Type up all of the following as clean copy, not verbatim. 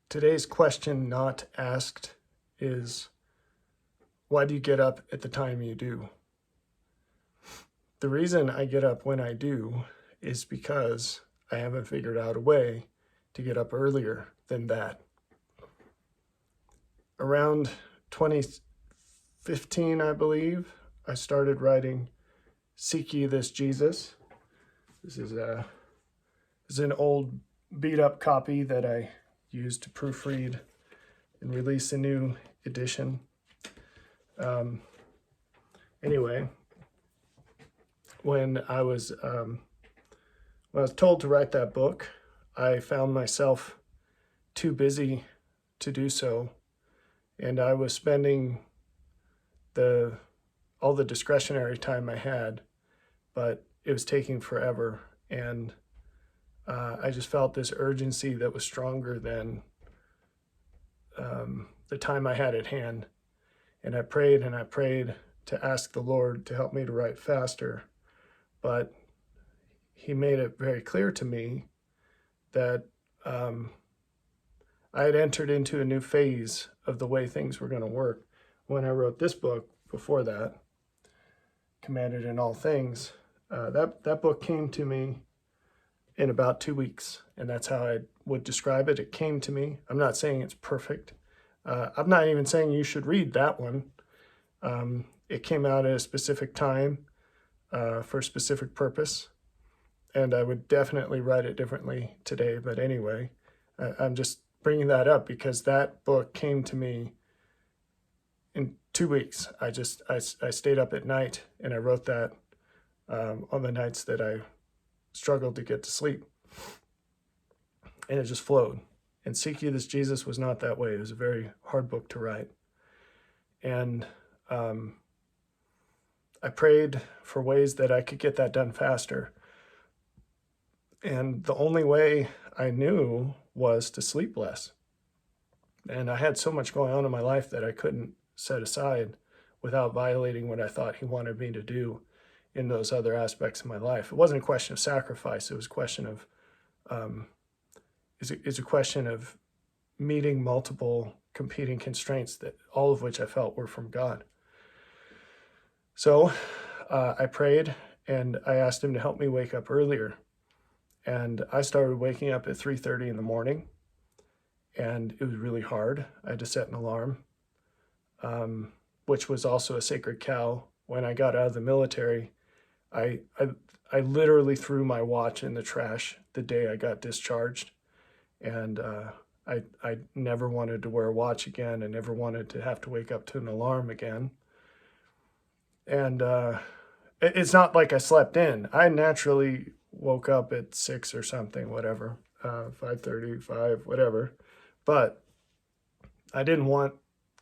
Today's question not asked is, why do you get up at the time you do? The reason I get up when I do is because I haven't figured out a way to get up earlier than that. Around 2015, I believe, I started writing Seek Ye This Jesus. This is an old beat up copy that I used to proofread and release a new edition. Anyway, when I was told to write that book, I found myself too busy to do so, and I was spending all the discretionary time I had, but it was taking forever, and I just felt this urgency that was stronger than the time I had at hand. And I prayed to ask the Lord to help me to write faster. But he made it very clear to me that I had entered into a new phase of the way things were going to work. When I wrote this book, before that, Commanded in All Things, that book came to me in about 2 weeks, and that's how I would describe it. It came to me. I'm not saying it's perfect. I'm not even saying you should read that one. It came out at a specific time for a specific purpose, and I would definitely write it differently today. But anyway, I'm just bringing that up because that book came to me in 2 weeks. I stayed up at night and I wrote that on the nights that I struggled to get to sleep, and it just flowed. And Seek Ye This Jesus was not that way. It was a very hard book to write. And I prayed for ways that I could get that done faster. And the only way I knew was to sleep less. And I had so much going on in my life that I couldn't set aside without violating what I thought he wanted me to do in those other aspects of my life. It wasn't a question of sacrifice. It was a question of is a question of meeting multiple competing constraints, that all of which I felt were from God. So I prayed and I asked him to help me wake up earlier. And I started waking up at 3:30 in the morning, and it was really hard. I had to set an alarm, which was also a sacred cow. When I got out of the military, I literally threw my watch in the trash the day I got discharged. And I never wanted to wear a watch again. I never wanted to have to wake up to an alarm again. And it's not like I slept in. I naturally woke up at 6 or something, whatever, 5:30, 5, whatever. But I didn't want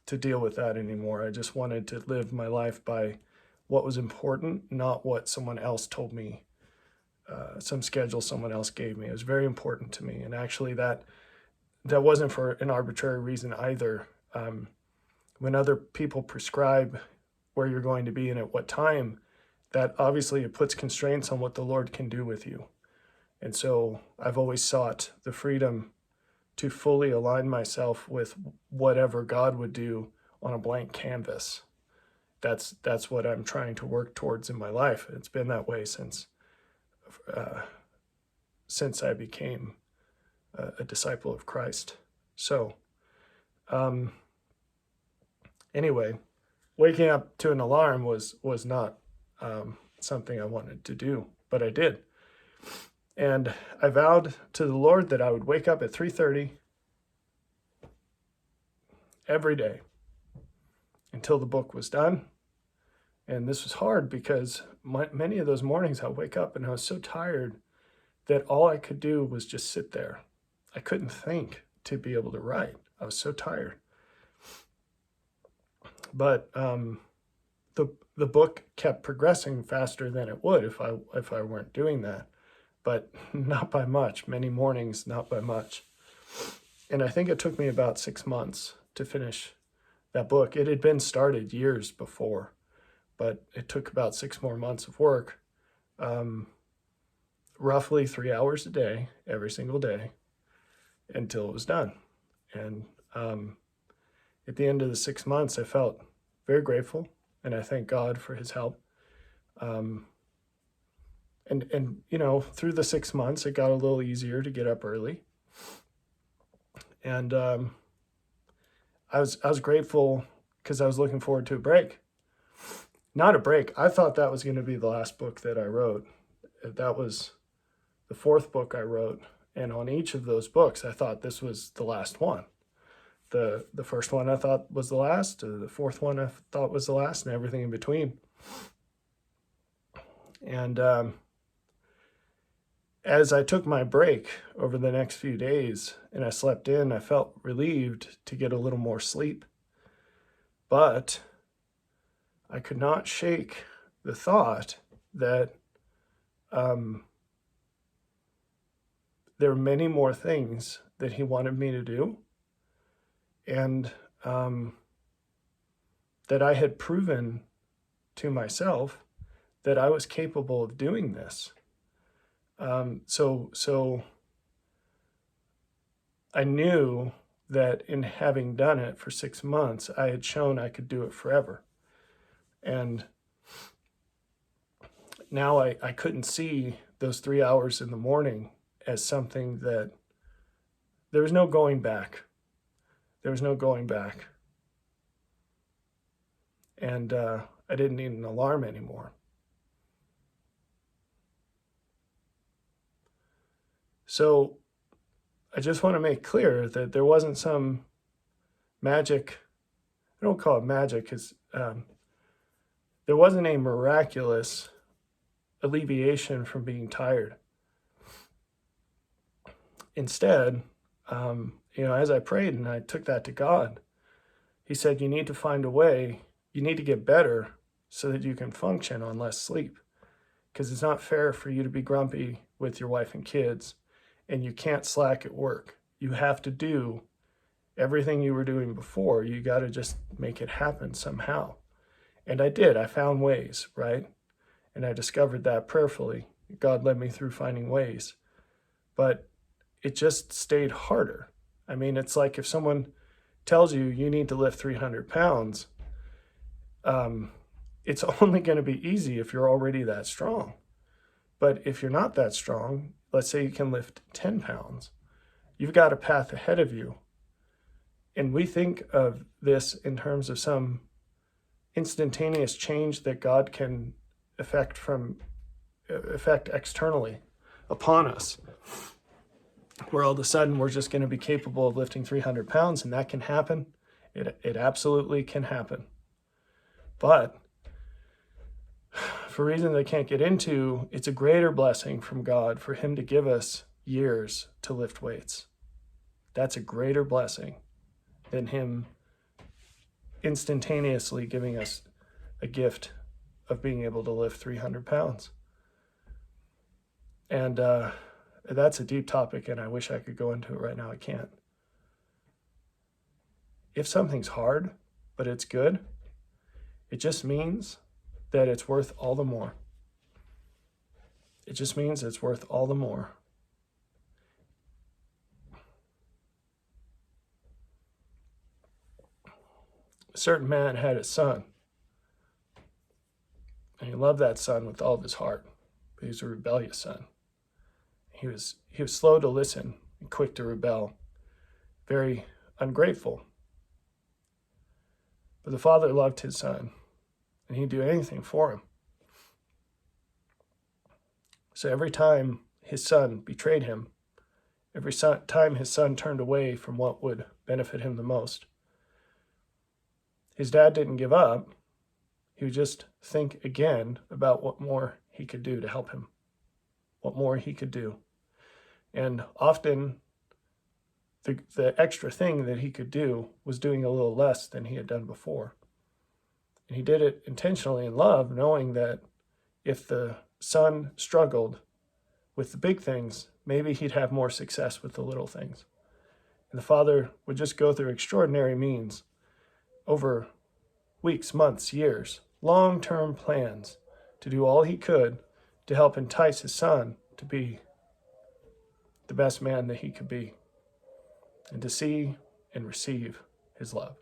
to deal with that anymore. I just wanted to live my life by what was important, not what someone else told me, some schedule someone else gave me. It was very important to me. And actually that wasn't for an arbitrary reason either. When other people prescribe where you're going to be and at what time, that obviously it puts constraints on what the Lord can do with you. And so I've always sought the freedom to fully align myself with whatever God would do on a blank canvas. That's what I'm trying to work towards in my life. It's been that way since I became a disciple of Christ. So anyway, waking up to an alarm was not something I wanted to do, but I did. And I vowed to the Lord that I would wake up at 3:30 every day until the book was done. And this was hard because many of those mornings I would wake up and I was so tired that all I could do was just sit there. I couldn't think to be able to write. I was so tired. But the book kept progressing faster than it would if I weren't doing that, but not by much. Many mornings, not by much. And I think it took me about 6 months to finish that book. It had been started years before, but it took about 6 more months of work, roughly 3 hours a day, every single day, until it was done. And at the end of the 6 months, I felt very grateful, and I thank God for his help. And through the 6 months, it got a little easier to get up early. And I was grateful because I was looking forward to a break. Not a break. I thought that was going to be the last book that I wrote. That was the fourth book I wrote. And on each of those books, I thought this was the last one. The first one I thought was the last. The fourth one I thought was the last, and everything in between. And as I took my break over the next few days and I slept in, I felt relieved to get a little more sleep. But I could not shake the thought that there are many more things that he wanted me to do, and that I had proven to myself that I was capable of doing this. So I knew that in having done it for 6 months, I had shown I could do it forever. And now I couldn't see those 3 hours in the morning as something that there was no going back. There was no going back. And I didn't need an alarm anymore. So I just want to make clear that there wasn't some magic. I don't call it magic because there wasn't a miraculous alleviation from being tired. Instead, as I prayed and I took that to God, he said, you need to find a way, you need to get better so that you can function on less sleep. Because it's not fair for you to be grumpy with your wife and kids and you can't slack at work. You have to do everything you were doing before. You got to just make it happen somehow. And I did. I found ways, right? And I discovered that prayerfully. God led me through finding ways. But it just stayed harder. I mean, it's like if someone tells you you need to lift 300 pounds, it's only going to be easy if you're already that strong. But if you're not that strong, let's say you can lift 10 pounds, you've got a path ahead of you. And we think of this in terms of some instantaneous change that God can effect externally upon us, where all of a sudden we're just going to be capable of lifting 300 pounds, and that can happen. It absolutely can happen. But for reasons I can't get into, it's a greater blessing from God for him to give us years to lift weights. That's a greater blessing than him instantaneously giving us a gift of being able to lift 300 pounds. And that's a deep topic, and I wish I could go into it right now. I can't. If something's hard, but it's good, it just means that it's worth all the more. It just means it's worth all the more. A certain man had a son, and he loved that son with all of his heart, but he was a rebellious son. He was slow to listen and quick to rebel, very ungrateful. But the father loved his son, and he'd do anything for him. So every time his son betrayed him, every time his son turned away from what would benefit him the most, his dad didn't give up. He would just think again about what more he could do to help him, what more he could do. And often the extra thing that he could do was doing a little less than he had done before. And he did it intentionally in love, knowing that if the son struggled with the big things, maybe he'd have more success with the little things. And the father would just go through extraordinary means over weeks, months, years, long-term plans to do all he could to help entice his son to be the best man that he could be, and to see and receive his love.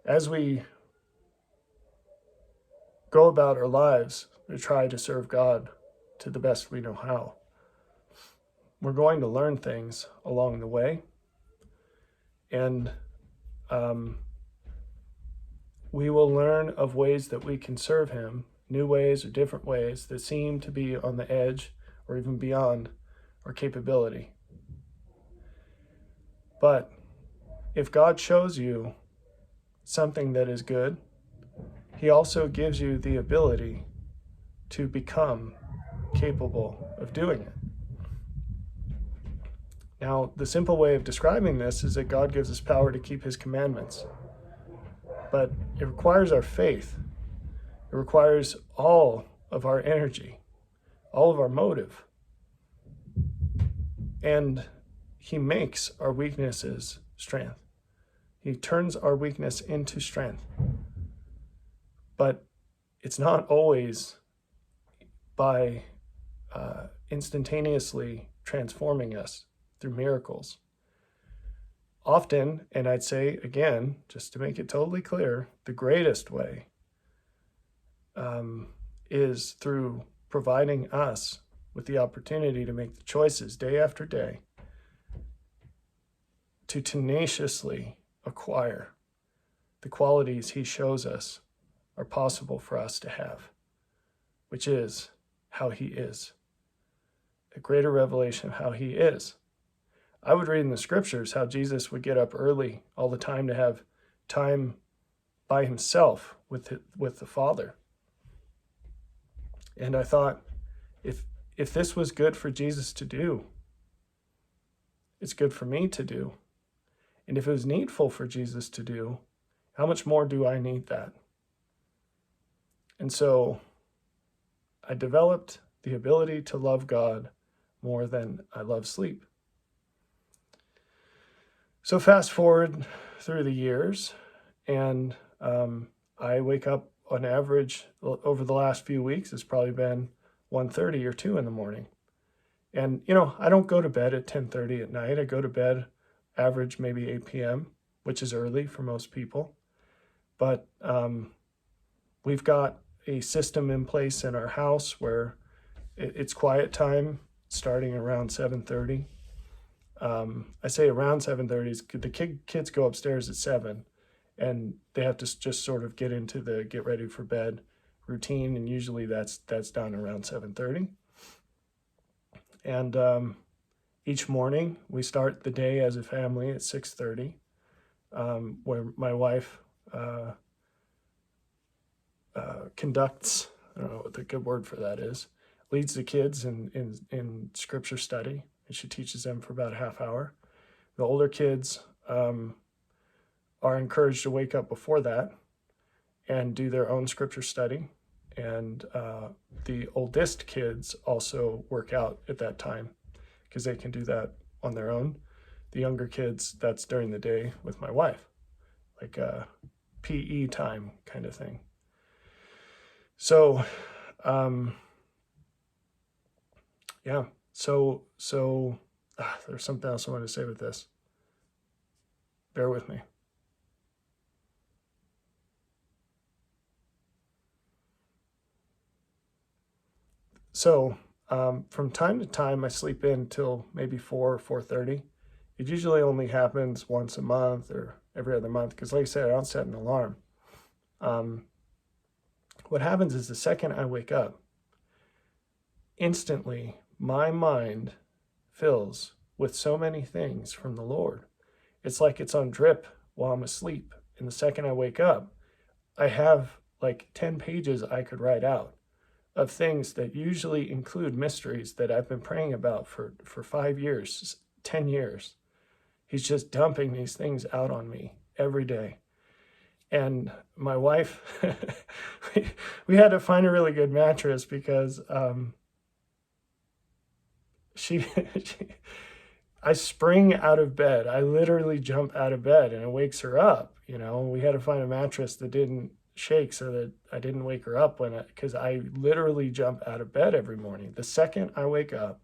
As we go about our lives to try to serve God to the best we know how, we're going to learn things along the way, and we will learn of ways that we can serve him, new ways or different ways that seem to be on the edge or even beyond our capability. But if God shows you something that is good, he also gives you the ability to become capable of doing it. Now, the simple way of describing this is that God gives us power to keep his commandments. But it requires our faith. It requires all of our energy, all of our motive. And he makes our weaknesses strength. He turns our weakness into strength. But it's not always by instantaneously transforming us through miracles. Often, and I'd say again, just to make it totally clear, the greatest way is through providing us with the opportunity to make the choices day after day to tenaciously acquire the qualities he shows us are possible for us to have, which is how he is. A greater revelation of how he is. I would read in the scriptures how Jesus would get up early all the time to have time by himself with the Father. And I thought, if this was good for Jesus to do, it's good for me to do. And if it was needful for Jesus to do, how much more do I need that? And so I developed the ability to love God more than I love sleep. So fast forward through the years, and I wake up on average over the last few weeks, it's probably been 1:30 or 2 in the morning. And, I don't go to bed at 10:30 at night. I go to bed average maybe 8 p.m., which is early for most people. But we've got a system in place in our house where it's quiet time starting around 7:30. I say around 7:30. The kids go upstairs at 7, and they have to just sort of get into the get ready for bed routine, and usually that's done around 7:30. And each morning we start the day as a family at 6:30, where my wife conducts, I don't know what the good word for that is, leads the kids in scripture study, and she teaches them for about a half hour. The older kids are encouraged to wake up before that and do their own scripture study. And the oldest kids also work out at that time because they can do that on their own. The younger kids, that's during the day with my wife, like a PE time kind of thing. So, yeah. So there's something else I want to say with this. Bear with me. So from time to time, I sleep in till maybe 4 or 4:30. It usually only happens once a month or every other month because, like I said, I don't set an alarm. What happens is the second I wake up, instantly my mind fills with so many things from the Lord. It's like it's on drip while I'm asleep. And the second I wake up, I have like 10 pages I could write out of things that usually include mysteries that I've been praying about for 5 years, 10 years. He's just dumping these things out on me every day. And my wife, we had to find a really good mattress because I spring out of bed. I literally jump out of bed and it wakes her up. We had to find a mattress that shake so that I didn't wake her up because I literally jump out of bed every morning. The second I wake up,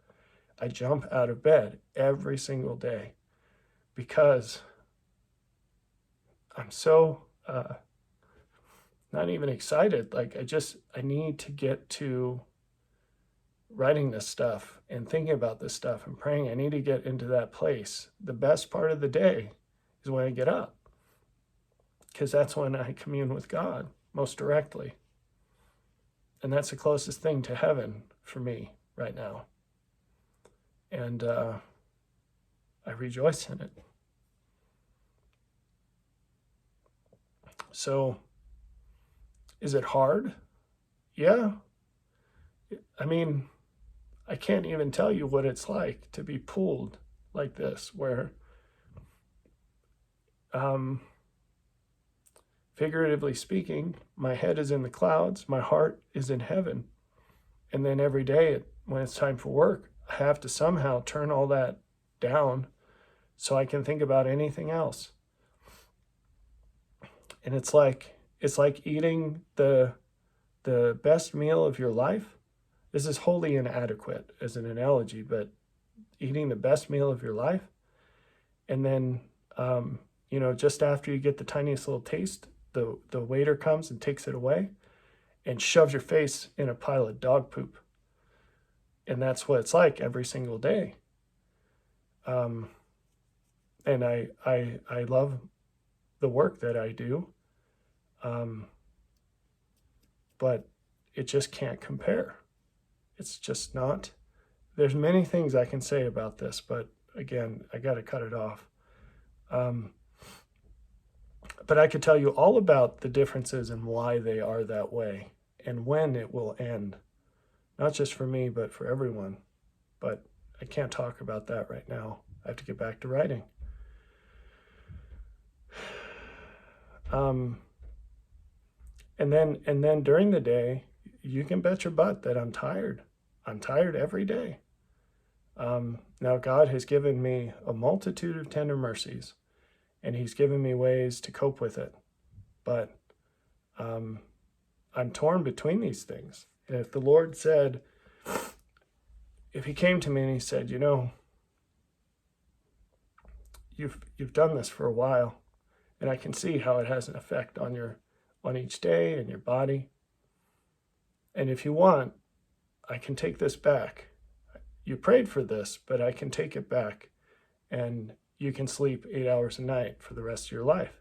I jump out of bed every single day because I'm so not even excited. Like I need to get to writing this stuff and thinking about this stuff and praying. I need to get into that place. The best part of the day is when I get up, because that's when I commune with God most directly. And that's the closest thing to heaven for me right now. And I rejoice in it. So, is it hard? Yeah. I mean, I can't even tell you what it's like to be pulled like this, where figuratively speaking, my head is in the clouds, my heart is in heaven. And then every day when it's time for work, I have to somehow turn all that down so I can think about anything else. And it's like eating the best meal of your life. This is wholly inadequate as an analogy, but eating the best meal of your life, and then just after you get the tiniest little taste, the waiter comes and takes it away and shoves your face in a pile of dog poop. And that's what it's like every single day. And I love the work that I do, but it just can't compare. It's just not. There's many things I can say about this, but again, I got to cut it off. But I could tell you all about the differences and why they are that way and when it will end. Not just for me, but for everyone. But I can't talk about that right now. I have to get back to writing. And then during the day, you can bet your butt that I'm tired. I'm tired every day. Now God has given me a multitude of tender mercies, and he's given me ways to cope with it. But I'm torn between these things. And if the Lord said, if he came to me and he said, you've done this for a while, and I can see how it has an effect on each day and your body. And if you want, I can take this back. You prayed for this, but I can take it back, and you can sleep 8 hours a night for the rest of your life.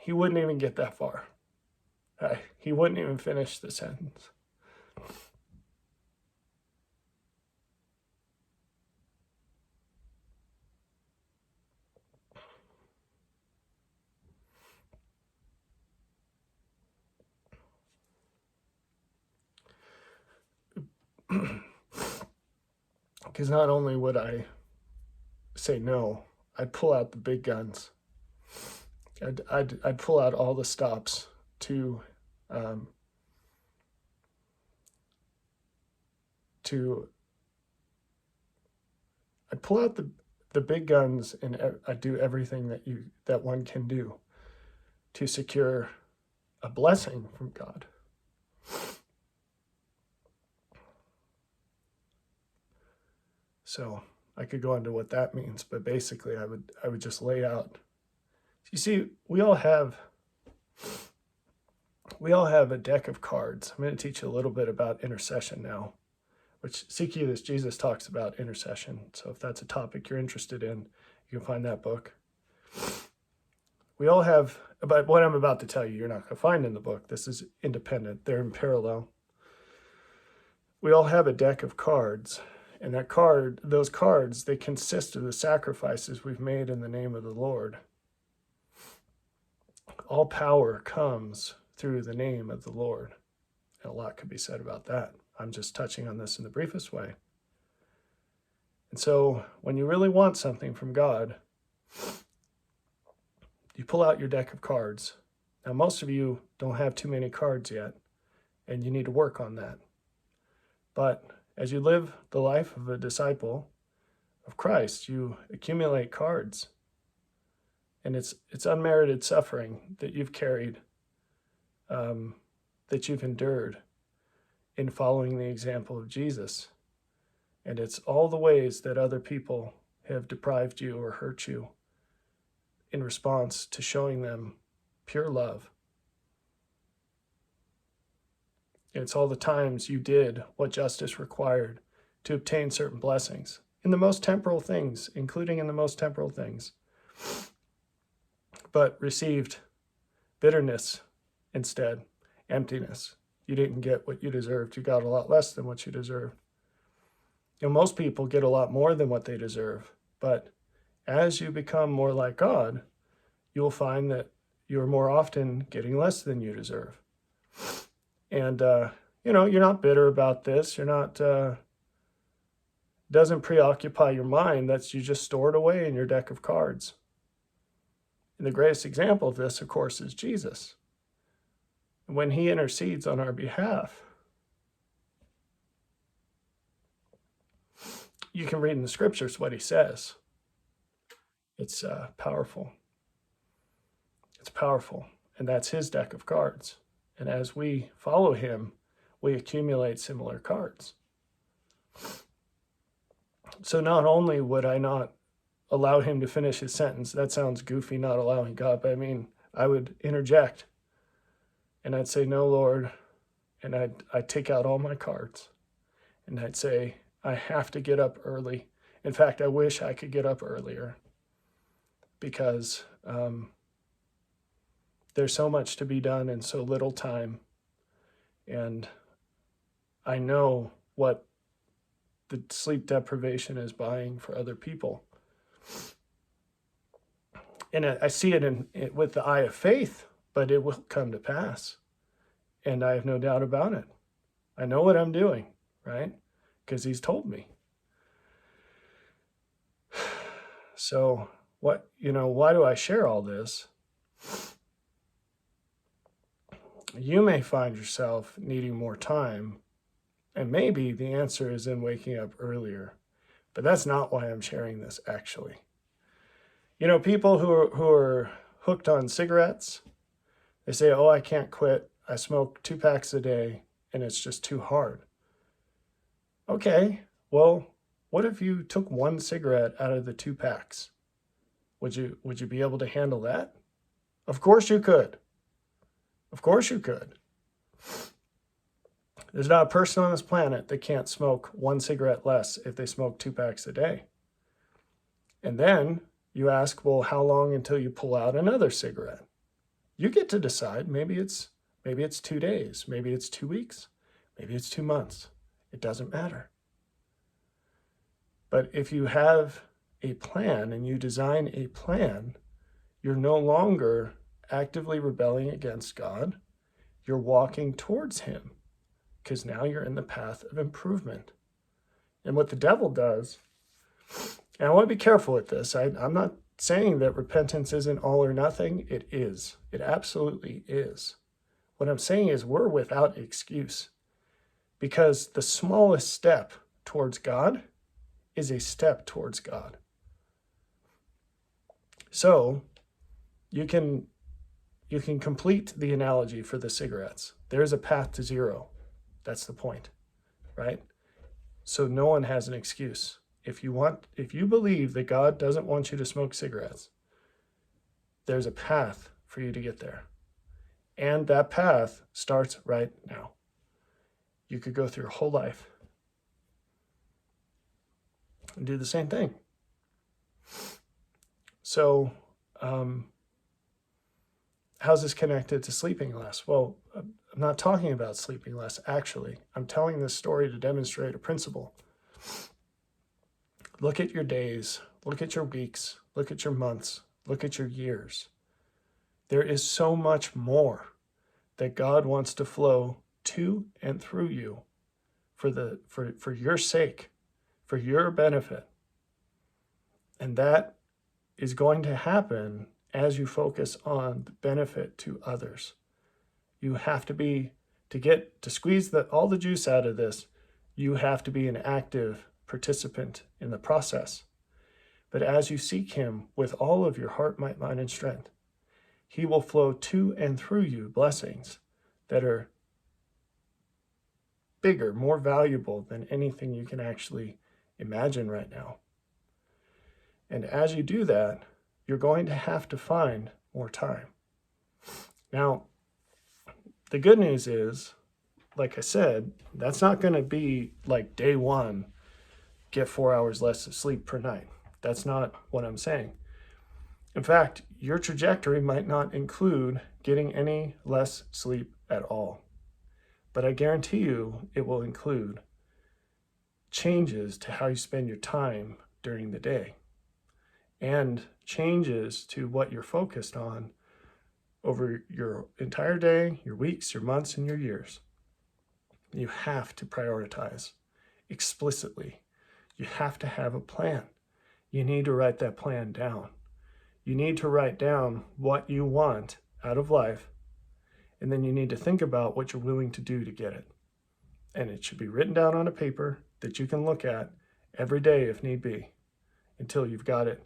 He wouldn't even get that far. He wouldn't even finish the sentence. Because not only would I say no, I'd pull out the big guns. I'd pull out all the stops to I'd pull out the big guns, and I'd do everything that one can do to secure a blessing from God. So I could go into what that means, but basically I would just lay out. You see, we all have a deck of cards. I'm going to teach you a little bit about intercession now, which seek ye this, Jesus talks about intercession. So if that's a topic you're interested in, you can find that book. We all have, but what I'm about to tell you, you're not going to find in the book. This is independent. They're in parallel. We all have a deck of cards. And those cards, they consist of the sacrifices we've made in the name of the Lord. All power comes through the name of the Lord. And a lot could be said about that. I'm just touching on this in the briefest way. And so when you really want something from God, you pull out your deck of cards. Now, most of you don't have too many cards yet, and you need to work on that. But as you live the life of a disciple, of Christ, you accumulate cards. And it's unmerited suffering that you've carried, that you've endured in following the example of Jesus. And it's all the ways that other people have deprived you or hurt you in response to showing them pure love. It's all the times you did what justice required to obtain certain blessings in the most temporal things, including in the most temporal things, but received bitterness instead, emptiness. You didn't get what you deserved. You got a lot less than what you deserved. Most people get a lot more than what they deserve, but as you become more like God, you'll find that you're more often getting less than you deserve. And, you're not bitter about this. You're not, doesn't preoccupy your mind. You just store it away in your deck of cards. And the greatest example of this, of course, is Jesus. When he intercedes on our behalf, you can read in the scriptures what he says. It's powerful. It's powerful. And that's his deck of cards. And as we follow him, we accumulate similar cards. So not only would I not allow him to finish his sentence, that sounds goofy, not allowing God, but I would interject. And I'd say, no, Lord. And I'd take out all my cards. And I'd say, I have to get up early. In fact, I wish I could get up earlier. Because there's so much to be done in so little time. And I know what the sleep deprivation is buying for other people. And I see it with the eye of faith, but it will come to pass. And I have no doubt about it. I know what I'm doing, right? Because he's told me. So why do I share all this? You may find yourself needing more time, and maybe the answer is in waking up earlier, but that's not why I'm sharing this, actually. People who are hooked on cigarettes, they say, oh, I can't quit. I smoke 2 packs a day, and it's just too hard. Okay, well, what if you took 1 cigarette out of the 2 packs? Would you be able to handle that? Of course you could. Of course you could. There's not a person on this planet that can't smoke 1 cigarette less if they smoke 2 packs a day. And then you ask, well, how long until you pull out another cigarette? You get to decide. Maybe it's 2 days. Maybe it's 2 weeks. Maybe it's 2 months. It doesn't matter. But if you have a plan and you design a plan, you're no longer actively rebelling against God. You're walking towards him because now you're in the path of improvement. And what the devil does, and I want to be careful with this. I'm not saying that repentance isn't all or nothing. It is. It absolutely is. What I'm saying is we're without excuse because the smallest step towards God is a step towards God. So you can complete the analogy for the cigarettes. There's a path to zero. That's the point, right? So no one has an excuse. If you believe that God doesn't want you to smoke cigarettes, there's a path for you to get there. And that path starts right now. You could go through your whole life and do the same thing. So, how's this connected to sleeping less? Well, I'm not talking about sleeping less, actually. I'm telling this story to demonstrate a principle. Look at your days, look at your weeks, look at your months, look at your years. There is so much more that God wants to flow to and through you for your sake, for your benefit. And that is going to happen as you focus on the benefit to others. You have to squeeze all the juice out of this, you have to be an active participant in the process. But as you seek him with all of your heart, might, mind, and strength, he will flow to and through you blessings that are bigger, more valuable than anything you can actually imagine right now. And as you do that, you're going to have to find more time. Now, the good news is, like I said, that's not going to be like day one, get 4 hours less of sleep per night. That's not what I'm saying. In fact, your trajectory might not include getting any less sleep at all. But I guarantee you it will include changes to how you spend your time during the day and changes to what you're focused on over your entire day, your weeks, your months, and your years. You have to prioritize explicitly. You have to have a plan. You need to write that plan down. You need to write down what you want out of life, and then you need to think about what you're willing to do to get it. And it should be written down on a paper that you can look at every day if need be, until you've got it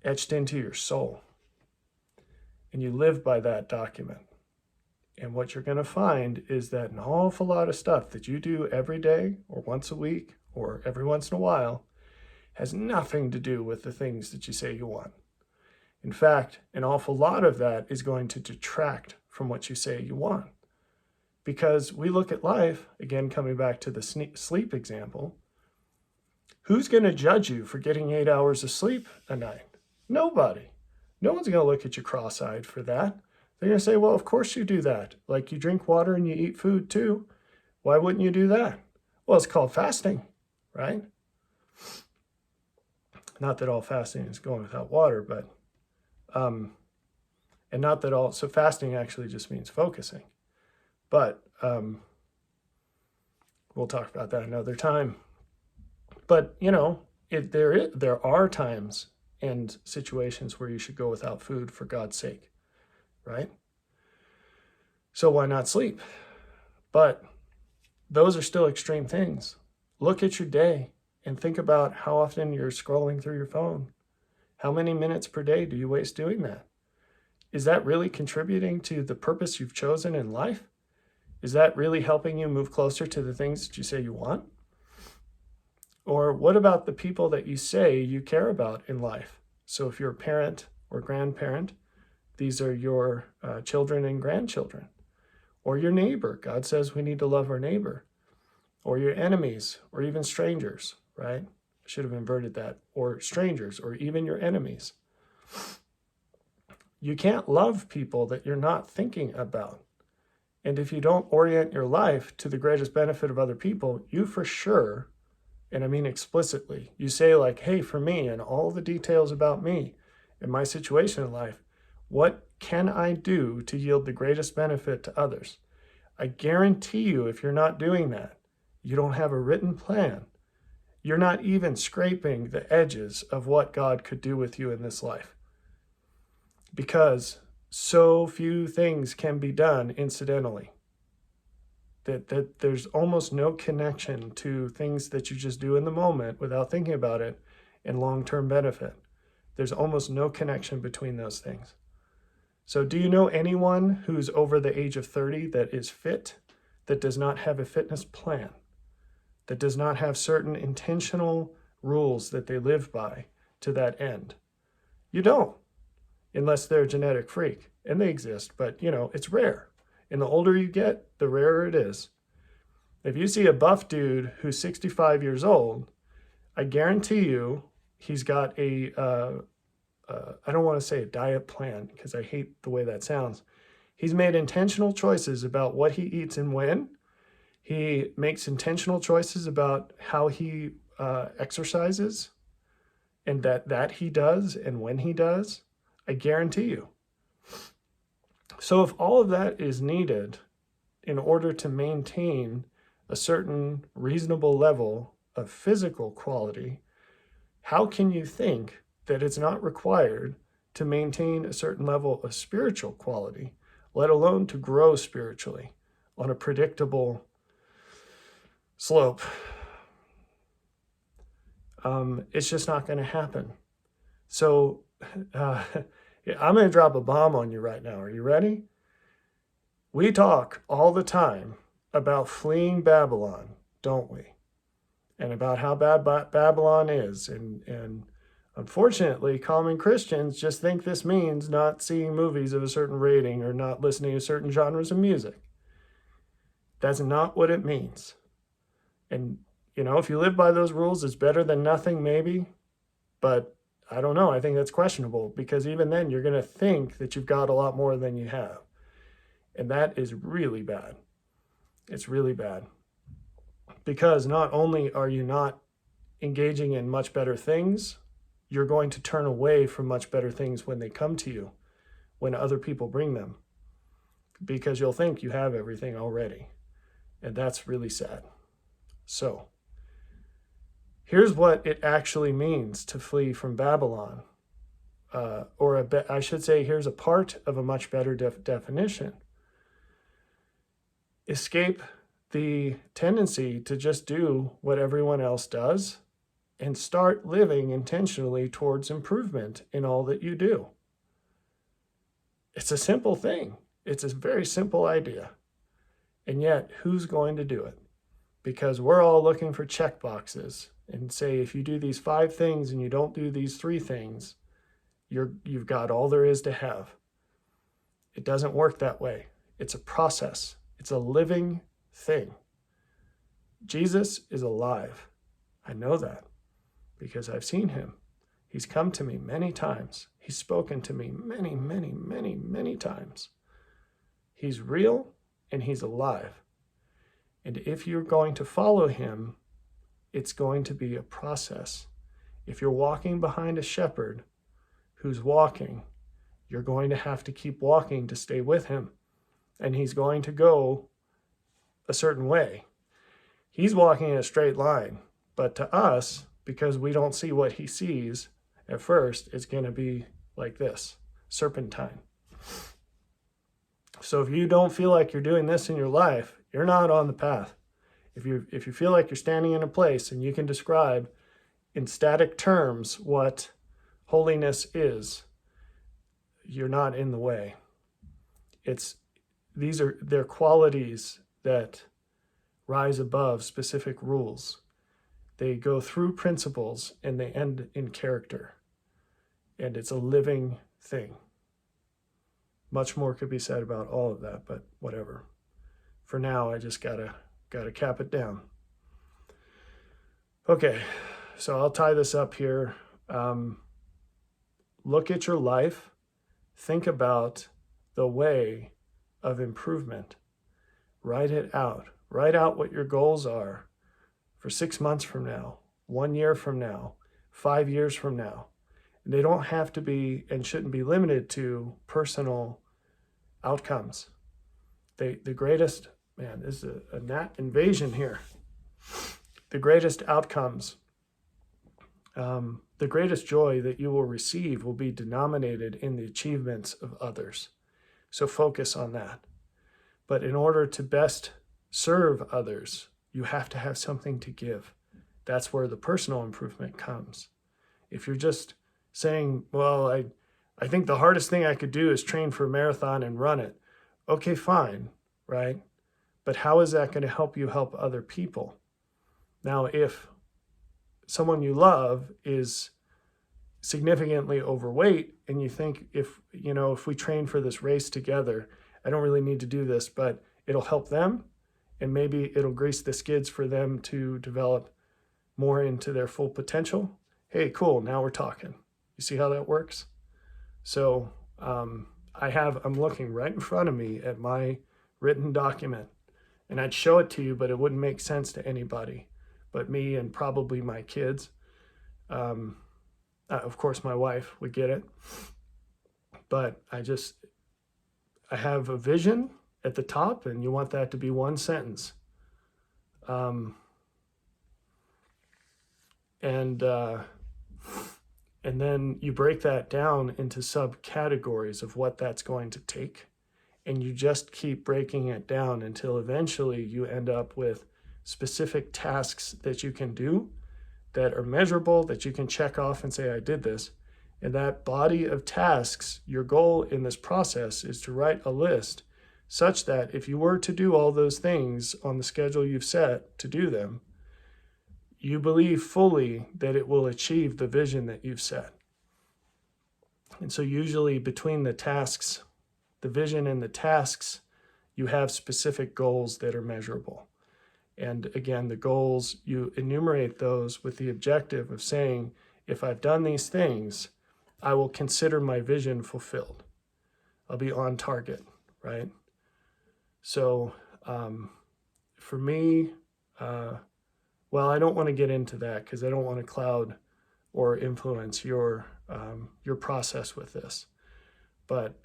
etched into your soul. And you live by that document. And what you're going to find is that an awful lot of stuff that you do every day or once a week or every once in a while has nothing to do with the things that you say you want. In fact, an awful lot of that is going to detract from what you say you want. Because we look at life, again, coming back to the sleep example, who's going to judge you for getting 8 hours of sleep a night? Nobody. No one's going to look at you cross-eyed for that. They're going to say, well, of course you do that. Like you drink water and you eat food too. Why wouldn't you do that? Well, it's called fasting, right? Not that all fasting is going without water, but, and not that all, so fasting actually just means focusing. But we'll talk about that another time. But, you know, there are times and situations where you should go without food for God's sake, right? So why not sleep? But those are still extreme things. Look at your day and think about how often you're scrolling through your phone. How many minutes per day do you waste doing that? Is that really contributing to the purpose you've chosen in life? Is that really helping you move closer to the things that you say you want? Or what about the people that you say you care about in life? So if you're a parent or grandparent, these are your children and grandchildren. Or your neighbor. God says we need to love our neighbor. Or your enemies, or even strangers, right? I should have inverted that. Or strangers, or even your enemies. You can't love people that you're not thinking about. And if you don't orient your life to the greatest benefit of other people, you for sure, and I mean explicitly, you say like, hey, for me and all the details about me and my situation in life, what can I do to yield the greatest benefit to others? I guarantee you, if you're not doing that, you don't have a written plan. You're not even scraping the edges of what God could do with you in this life. Because so few things can be done incidentally. That there's almost no connection to things that you just do in the moment without thinking about it and long-term benefit. There's almost no connection between those things. So do you know anyone who's over the age of 30 that is fit, that does not have a fitness plan, that does not have certain intentional rules that they live by to that end? You don't, unless they're a genetic freak, and they exist, but you know, it's rare. And the older you get, the rarer it is. If you see a buff dude who's 65 years old, I guarantee you he's got a, I don't want to say a diet plan because I hate the way that sounds. He's made intentional choices about what he eats and when. He makes intentional choices about how he exercises and that he does and when he does. I guarantee you. So if all of that is needed in order to maintain a certain reasonable level of physical quality, how can you think that it's not required to maintain a certain level of spiritual quality, let alone to grow spiritually on a predictable slope? It's just not going to happen. So I'm going to drop a bomb on you right now. Are you ready? We talk all the time about fleeing Babylon, don't we? And about how bad Babylon is. And unfortunately, common Christians just think this means not seeing movies of a certain rating or not listening to certain genres of music. That's not what it means. And, if you live by those rules, it's better than nothing, maybe. But I don't know. I think that's questionable, because even then, you're going to think that you've got a lot more than you have. And that is really bad. It's really bad. Because not only are you not engaging in much better things, you're going to turn away from much better things when they come to you, when other people bring them, because you'll think you have everything already. And that's really sad. So, here's what it actually means to flee from Babylon. I should say, here's a part of a much better definition. Escape the tendency to just do what everyone else does and start living intentionally towards improvement in all that you do. It's a simple thing. It's a very simple idea. And yet, who's going to do it? Because we're all looking for check boxes and say, if you do these 5 things and you don't do these 3 things, you've got all there is to have. It doesn't work that way. It's a process. It's a living thing. Jesus is alive. I know that because I've seen him. He's come to me many times. He's spoken to me many, many, many, many times. He's real and he's alive. And if you're going to follow him, it's going to be a process. If you're walking behind a shepherd who's walking, you're going to have to keep walking to stay with him. And he's going to go a certain way. He's walking in a straight line. But to us, because we don't see what he sees at first, it's going to be like this, serpentine. So if you don't feel like you're doing this in your life, you're not on the path. If you feel like you're standing in a place and you can describe in static terms what holiness is, you're not in the way. They're qualities that rise above specific rules. They go through principles and they end in character. And it's a living thing. Much more could be said about all of that, but whatever. For now, I just gotta cap it down. Okay, so I'll tie this up here. Look at your life. Think about the way of improvement. Write it out. Write out what your goals are for 6 months from now, 1 year from now, 5 years from now. They don't have to be and shouldn't be limited to personal outcomes. The greatest, man, this is a gnat invasion here. The greatest outcomes, the greatest joy that you will receive will be denominated in the achievements of others. So focus on that. But in order to best serve others, you have to have something to give. That's where the personal improvement comes. If you're just saying, well, I think the hardest thing I could do is train for a marathon and run it. Okay, fine, right? But how is that going to help you help other people? Now, if someone you love is significantly overweight and you think if we train for this race together, I don't really need to do this, but it'll help them and maybe it'll grease the skids for them to develop more into their full potential. Hey, cool, now we're talking. You see how that works? So I'm looking right in front of me at my written document, and I'd show it to you, but it wouldn't make sense to anybody but me and probably my kids. Of course, my wife would get it. But I have a vision at the top, and you want that to be one sentence. And then you break that down into subcategories of what that's going to take. And you just keep breaking it down until eventually you end up with specific tasks that you can do that are measurable, that you can check off and say, I did this. And that body of tasks, your goal in this process is to write a list such that if you were to do all those things on the schedule you've set to do them, you believe fully that it will achieve the vision that you've set. And so usually between the tasks, the vision and the tasks, you have specific goals that are measurable. And again, the goals, you enumerate those with the objective of saying, if I've done these things, I will consider my vision fulfilled. I'll be on target, right? So for me, well, I don't want to get into that because I don't want to cloud or influence your process with this. But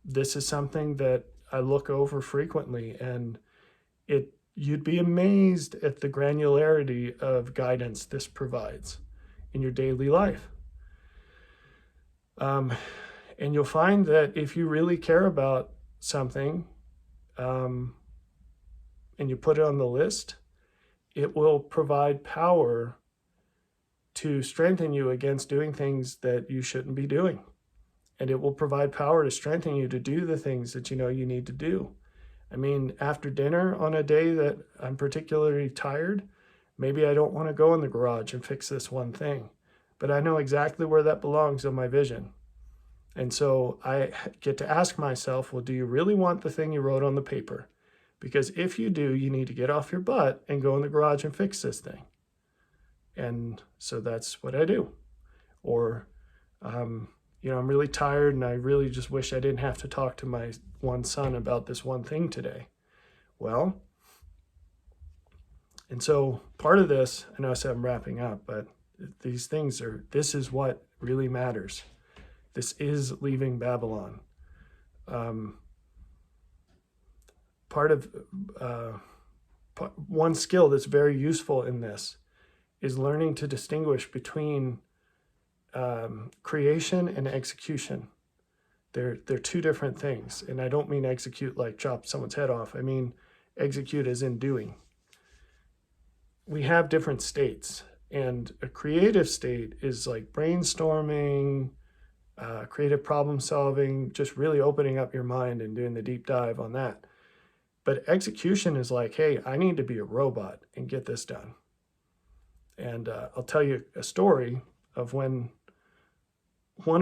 this is something that I look over frequently, and you'd be amazed at the granularity of guidance this provides in your daily life. And you'll find that if you really care about something and you put it on the list, it will provide power to strengthen you against doing things that you shouldn't be doing. And it will provide power to strengthen you to do the things that you know you need to do. I mean, after dinner on a day that I'm particularly tired, maybe I don't want to go in the garage and fix this one thing, but I know exactly where that belongs on my vision. And so I get to ask myself, well, do you really want the thing you wrote on the paper? Because if you do, you need to get off your butt and go in the garage and fix this thing. And so that's what I do. Or, I'm really tired and I really just wish I didn't have to talk to my one son about this one thing today. Well, and so part of this, I know I said I'm wrapping up, but this is what really matters. This is leaving Babylon. One skill that's very useful in this is learning to distinguish between creation and execution. They're two different things. And I don't mean execute like chop someone's head off. I mean execute as in doing. We have different states. And a creative state is like brainstorming, creative problem solving, just really opening up your mind and doing the deep dive on that. But execution is like, hey, I need to be a robot and get this done. And I'll tell you a story of one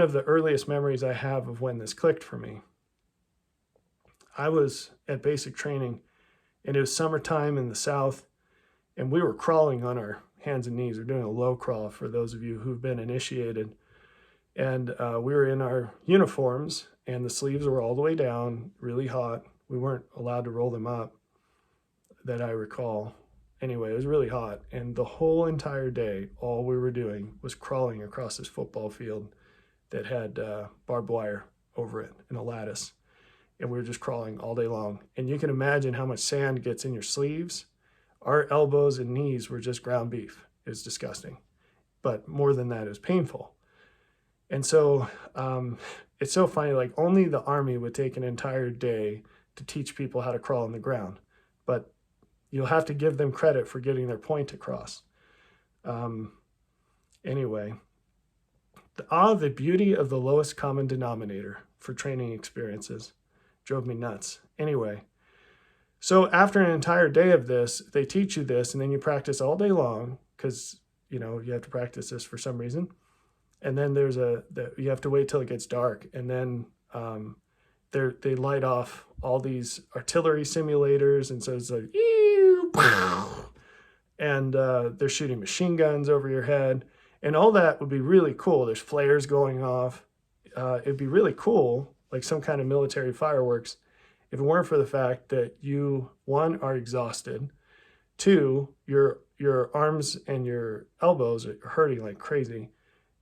of the earliest memories I have of when this clicked for me. I was at basic training, and it was summertime in the South, and we were crawling on our hands and knees. We're doing a low crawl for those of you who've been initiated. And we were in our uniforms, and the sleeves were all the way down, really hot. We weren't allowed to roll them up, that I recall. Anyway, it was really hot. And the whole entire day, all we were doing was crawling across this football field that had barbed wire over it in a lattice. And we were just crawling all day long. And you can imagine how much sand gets in your sleeves. Our elbows and knees were just ground beef. It was disgusting. But more than that, it was painful. And so it's so funny, like only the Army would take an entire day to teach people how to crawl on the ground. But you'll have to give them credit for getting their point across. Anyway, the beauty of the lowest common denominator for training experiences drove me nuts. Anyway, so after an entire day of this, they teach you this, and then you practice all day long because, you have to practice this for some reason. And then you have to wait till it gets dark, and then they light off all these artillery simulators, and so it's like, and they're shooting machine guns over your head, and all that would be really cool. There's flares going off. It'd be really cool, like some kind of military fireworks, if it weren't for the fact that you, one, are exhausted, two, your arms and your elbows are hurting like crazy,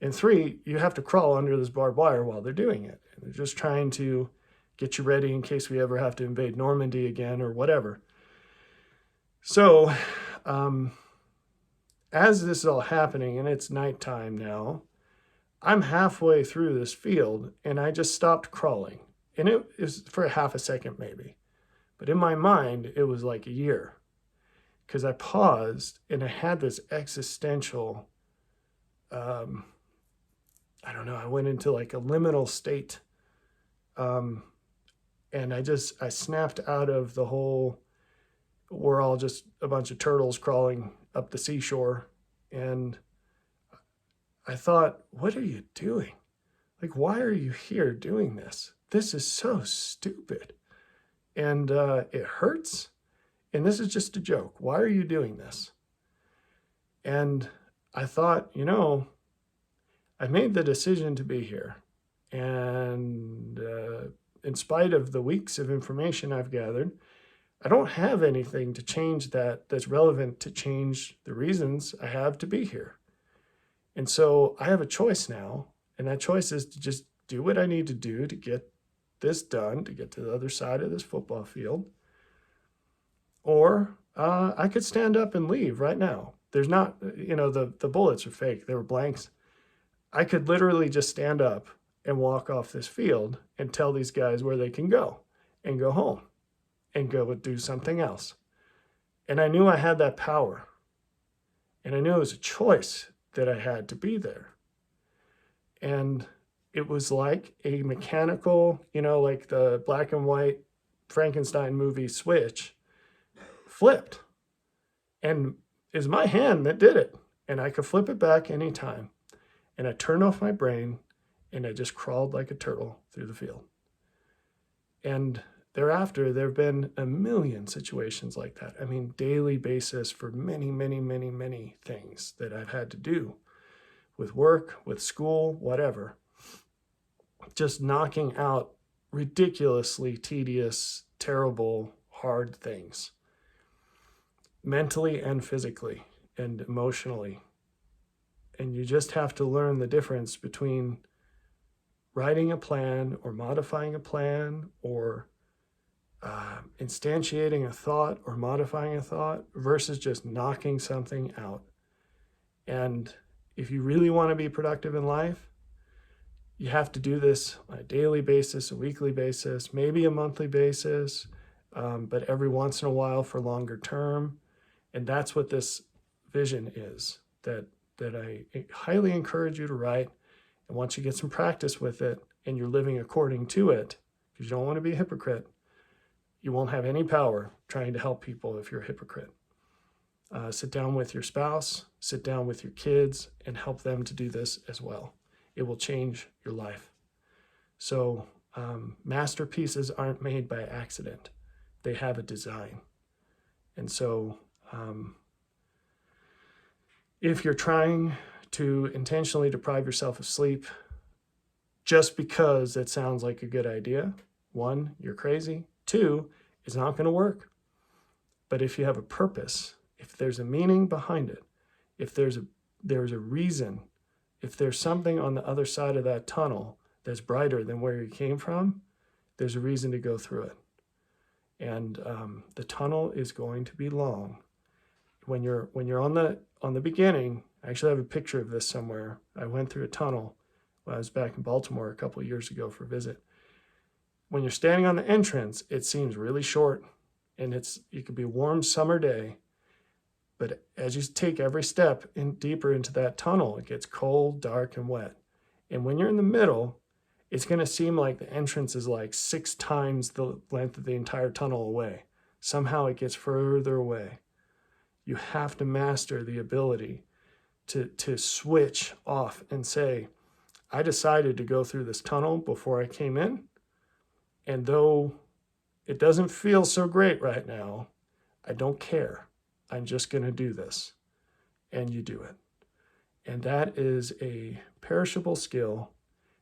and three, you have to crawl under this barbed wire while they're doing it. And they're just trying to get you ready in case we ever have to invade Normandy again or whatever. So as this is all happening, and it's nighttime now, I'm halfway through this field, and I just stopped crawling. And it is for a half a second maybe. But in my mind, it was like a year. Because I paused, and I had this existential don't know, I went into like a liminal state. And I snapped out of the whole, we're all just a bunch of turtles crawling up the seashore. And I thought, what are you doing? Like, why are you here doing this? This is so stupid. And it hurts. And this is just a joke. Why are you doing this? And I thought, I made the decision to be here. And in spite of the weeks of information I've gathered, I don't have anything to change that's relevant to change the reasons I have to be here. And so I have a choice now, and that choice is to just do what I need to do to get this done, to get to the other side of this football field. Or I could stand up and leave right now. There's not, the bullets are fake. They were blanks. I could literally just stand up and walk off this field and tell these guys where they can go and go home and go do something else. And I knew I had that power. And I knew it was a choice that I had to be there. And it was like a mechanical, like the black and white Frankenstein movie switch flipped. And it was my hand that did it. And I could flip it back anytime. And I turned off my brain and I just crawled like a turtle through the field. And thereafter, there have been a million situations like that. I mean, daily basis for many, many, many, many things that I've had to do with work, with school, whatever. Just knocking out ridiculously tedious, terrible, hard things. Mentally and physically and emotionally. And you just have to learn the difference between writing a plan or modifying a plan or instantiating a thought or modifying a thought versus just knocking something out. And if you really want to be productive in life, you have to do this on a daily basis, a weekly basis, maybe a monthly basis, but every once in a while for longer term. And that's what this vision is that I highly encourage you to write. And once you get some practice with it and you're living according to it, because you don't want to be a hypocrite, you won't have any power trying to help people if you're a hypocrite. Sit down with your spouse, sit down with your kids, and help them to do this as well. It will change your life. So masterpieces aren't made by accident. They have a design. And so if you're trying to intentionally deprive yourself of sleep just because it sounds like a good idea, 1, you're crazy. 2, it's not going to work. But if you have a purpose, if there's a meaning behind it, if there's a reason, if there's something on the other side of that tunnel that's brighter than where you came from, there's a reason to go through it. And the tunnel is going to be long. When you're on the beginning, I actually have a picture of this somewhere. I went through a tunnel when I was back in Baltimore a couple of years ago for a visit. When you're standing on the entrance, it seems really short, and it could be a warm summer day. But as you take every step deeper into that tunnel, it gets cold, dark, and wet. And when you're in the middle, it's going to seem like the entrance is like 6 times the length of the entire tunnel away. Somehow it gets further away. You have to master the ability to switch off and say, I decided to go through this tunnel before I came in. And though it doesn't feel so great right now, I don't care. I'm just going to do this. And you do it. And that is a perishable skill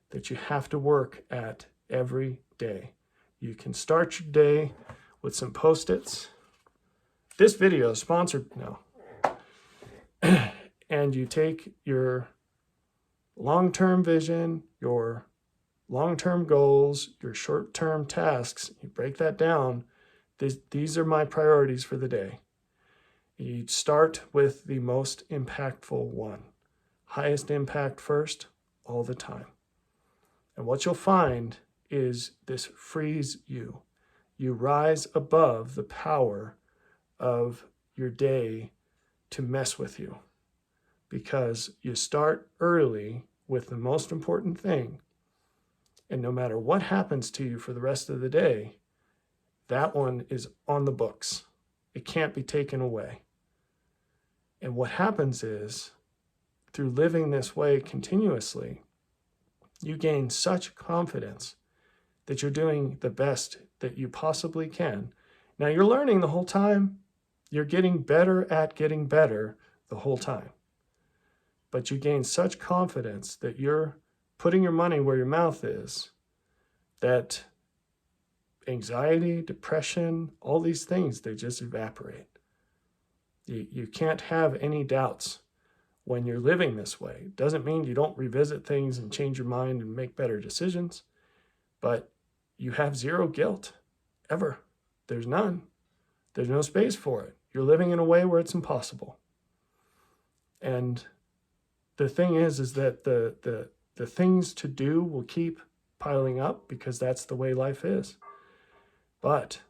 that you have to work at every day. You can start your day with some Post-its. This video is sponsored, no. And you take your long-term vision, your long-term goals, your short-term tasks, you break that down. These are my priorities for the day. You start with the most impactful one. Highest impact first, all the time. And what you'll find is this frees you. You rise above the power of your day to mess with you. Because you start early with the most important thing, and no matter what happens to you for the rest of the day, that one is on the books. It can't be taken away. And what happens is, through living this way continuously, you gain such confidence that you're doing the best that you possibly can. Now, you're learning the whole time. You're getting better at getting better the whole time. But you gain such confidence that you're putting your money where your mouth is, that anxiety, depression, all these things, they just evaporate. You can't have any doubts when you're living this way. It doesn't mean you don't revisit things and change your mind and make better decisions, but you have zero guilt, ever. There's none. There's no space for it. You're living in a way where it's impossible. And the thing is that the things to do will keep piling up because that's the way life is. But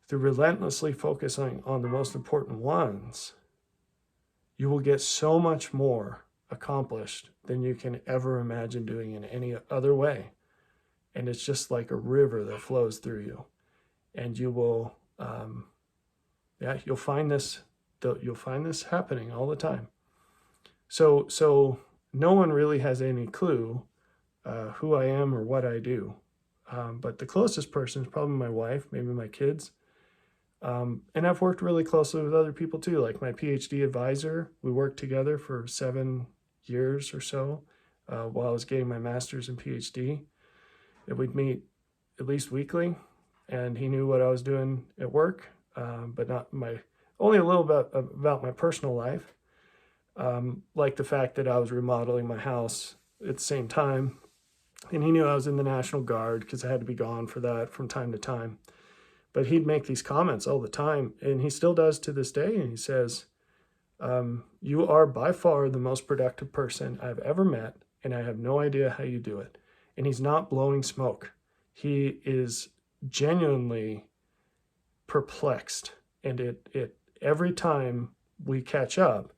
through relentlessly focusing on the most important ones, you will get so much more accomplished than you can ever imagine doing in any other way. And it's just like a river that flows through you. And you will, you'll find this happening all the time. So no one really has any clue who I am or what I do. But the closest person is probably my wife, maybe my kids. And I've worked really closely with other people too, like my PhD advisor. We worked together for 7 years or so while I was getting my master's and PhD. And we'd meet at least weekly, and he knew what I was doing at work, but not only a little bit about my personal life, like the fact that I was remodeling my house at the same time. And he knew I was in the National Guard because I had to be gone for that from time to time. But he'd make these comments all the time, and he still does to this day. And he says, you are by far the most productive person I've ever met, and I have no idea how you do it. And he's not blowing smoke. He is genuinely perplexed. And it every time we catch up,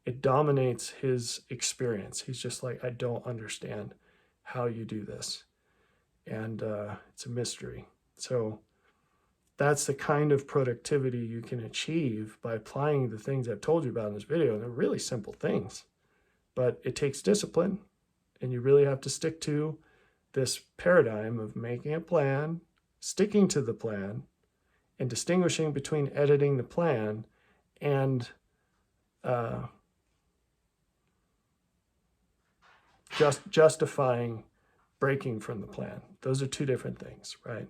it dominates his experience. He's just like, I don't understand how you do this. And it's a mystery. So that's the kind of productivity you can achieve by applying the things I've told you about in this video. And they're really simple things, but it takes discipline, and you really have to stick to this paradigm of making a plan, sticking to the plan, and distinguishing between editing the plan and justifying breaking from the plan. Those are two different things, right?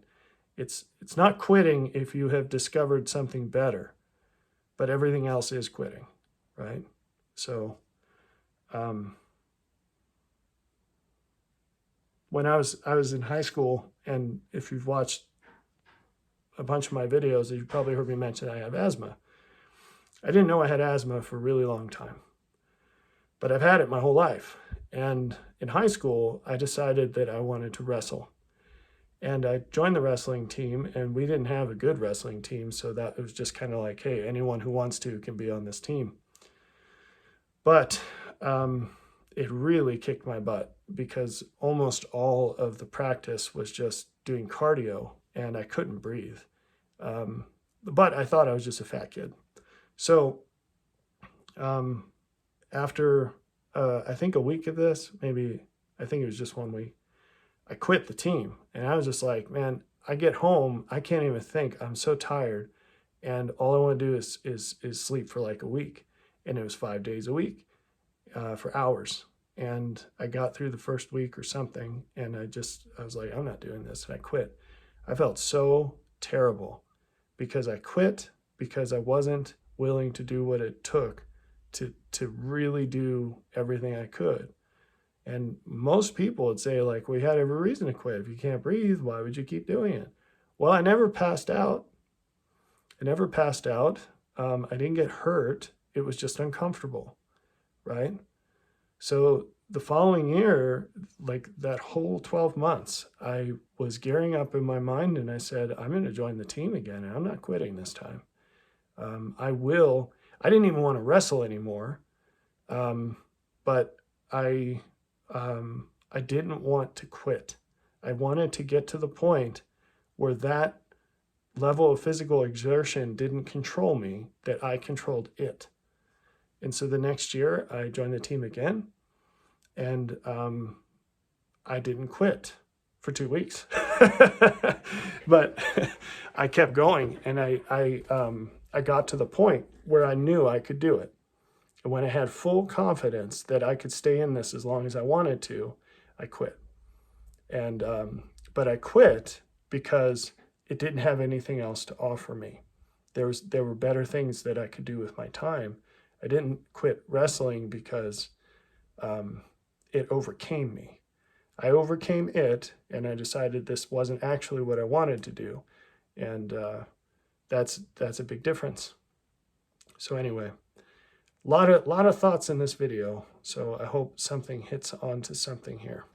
It's not quitting if you have discovered something better, but everything else is quitting, right? So when I was in high school, and if you've watched a bunch of my videos, you've probably heard me mention I have asthma. I didn't know I had asthma for a really long time, but I've had it my whole life. And in high school, I decided that I wanted to wrestle. And I joined the wrestling team, and we didn't have a good wrestling team, so that it was just kind of like, hey, anyone who wants to can be on this team. But it really kicked my butt because almost all of the practice was just doing cardio, and I couldn't breathe. But I thought I was just a fat kid. So after I think a week of this, I think it was just 1 week, I quit the team. And I was just like, man, I get home, I can't even think. I'm so tired. And all I want to do is sleep for like a week. And it was 5 days a week for hours. And I got through the first week or something. And I was like, I'm not doing this. And I quit. I felt so terrible because I quit because I wasn't willing to do what it took to really do everything I could. And most people would say, like, we had every reason to quit. If you can't breathe, why would you keep doing it? Well, I never passed out. I didn't get hurt. It was just uncomfortable, right? So the following year, like that whole 12 months, I was gearing up in my mind, and I said, I'm going to join the team again, and I'm not quitting this time. I didn't even want to wrestle anymore, but I I didn't want to quit. I wanted to get to the point where that level of physical exertion didn't control me, that I controlled it. And so the next year I joined the team again, and I didn't quit for 2 weeks, but I kept going, and I got to the point where I knew I could do it. And when I had full confidence that I could stay in this as long as I wanted to, I quit. And but I quit because it didn't have anything else to offer me. There were better things that I could do with my time. I didn't quit wrestling because it overcame me. I overcame it, and I decided this wasn't actually what I wanted to do, and that's a big difference. So anyway, lot of thoughts in this video. So I hope something hits onto something here.